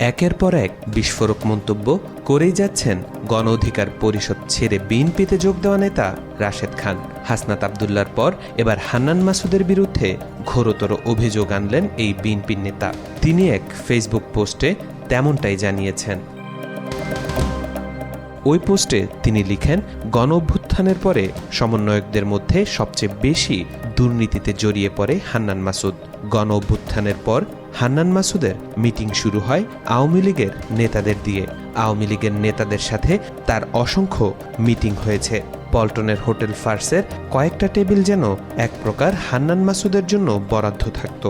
একের পর এক বিস্ফোরক মন্তব্য করেই যাচ্ছেন গণ অধিকার পরিষদ ছেড়ে বিএনপিতে যোগ দেওয়া নেতা রাশেদ খান। হাসনাত আবদুল্লার পর এবার হান্নান মাসুদের বিরুদ্ধে ঘোরতর অভিযোগ আনলেন এই বিএনপির নেতা। তিনি এক ফেসবুক পোস্টে তেমনটাই জানিয়েছেন। ওই পোস্টে তিনি লিখেন, গণ অভ্যুত্থানের পরে সমন্বয়কদের মধ্যে সবচেয়ে বেশি দুর্নীতিতে জড়িয়ে পড়ে হান্নান মাসুদ। গণ অভ্যুত্থানের পর হান্নান মাসুদের মিটিং শুরু হয় আওয়ামী লীগের নেতাদের দিয়ে। আওয়ামী লীগের নেতাদের সাথে তার অসংখ্য মিটিং হয়েছে। পল্টনের হোটেল ফার্সের কয়েকটা টেবিল যেন এক প্রকার হান্নান মাসুদের জন্য বরাদ্দ থাকত।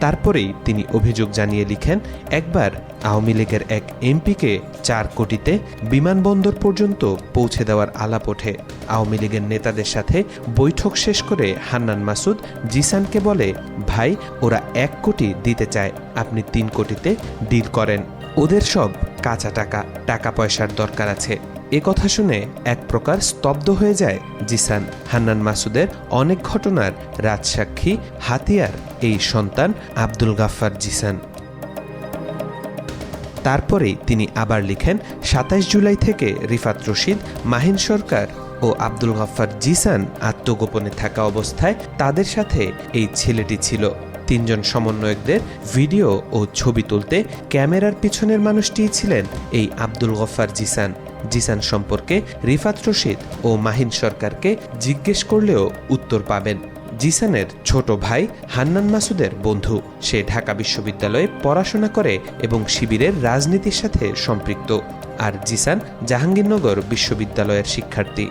তারপরেই তিনি অভিযোগ জানিয়ে লিখেন, একবার আওয়ামী লীগের এক এমপিকে 4 কোটিতে বিমানবন্দর পর্যন্ত পৌঁছে দেওয়ার আলাপ ওঠে। আওয়ামী লীগের নেতাদের সাথে বৈঠক শেষ করে হান্নান মাসুদ জিসানকে বলে, ভাই ওরা 1 কোটি দিতে চায়, আপনি 3 কোটিতে ডিল করেন, ওদের সব কাঁচা টাকা পয়সার দরকার আছে। এ কথা শুনে এক প্রকার স্তব্ধ হয়ে যায় জিসান। হান্নান মাসুদের অনেক ঘটনার রাজসাক্ষী হাতিয়ার এই সন্তান আব্দুল গাফফার জিসান। তারপরেই তিনি আবার লিখেন, 27 জুলাই থেকে রিফাত রশিদ, মাহিন সরকার ও আব্দুল গাফফার জিসান আত্মগোপনে থাকা অবস্থায় তাদের সাথে এই ছেলেটি ছিল। 3 জন সমন্বয়কদের ভিডিও ও ছবি তুলতে ক্যামেরার পিছনের মানুষটিই ছিলেন এই আব্দুল গাফফার জিসান। জিসান সম্পর্কে রিফাত রশিদ ও মাহিন সরকারকে জিজ্ঞেস করলেও উত্তর পাবেন। জিসানের ছোট ভাই হান্নান মাসুদের বন্ধু। সে ঢাকা বিশ্ববিদ্যালয়ে পড়াশোনা করে এবং শিবিরের রাজনীতির সাথে সম্পৃক্ত। আর জিসান জাহাঙ্গীরনগর বিশ্ববিদ্যালয়ের শিক্ষার্থী।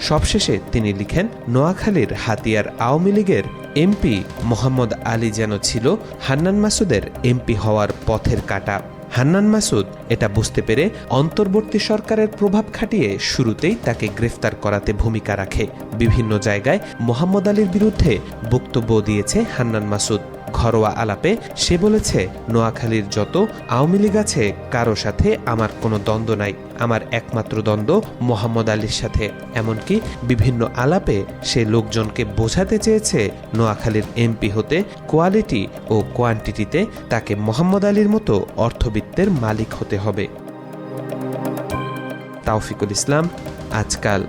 সবশেষে তিনি লিখেন, নোয়াখালীর হাতিয়ার আওয়ামী লীগের এমপি মোহাম্মদ আলী যেন ছিল হান্নান মাসুদের এমপি হওয়ার পথের কাঁটা। হান্নান মাসুদ এটা বুঝতে পেরে অন্তর্বর্তী সরকারের প্রভাব খাটিয়ে শুরুতেই তাকে গ্রেফতার করাতে ভূমিকা রাখে। বিভিন্ন জায়গায় মোহাম্মদ আলীর বিরুদ্ধে বক্তব্য দিয়েছে হান্নান মাসুদ। ঘরোয়া আলাপে সে বলেছে, নোয়াখালীর যত আওয়ামী লীগ আছে কারো সাথে আমার কোনো দ্বন্দ্ব নাই, আমার একমাত্র দ্বন্দ্ব মোহাম্মদ আলীর সাথে। এমনকি বিভিন্ন আলাপে সে লোকজনকে বোঝাতে চেয়েছে নোয়াখালীর এমপি হতে কোয়ালিটি ও কোয়ান্টিটিতে তাকে মোহাম্মদ আলীর মতো অর্থবিত্তের মালিক হতে হবে। তাওফিকুল ইসলাম, আজকাল।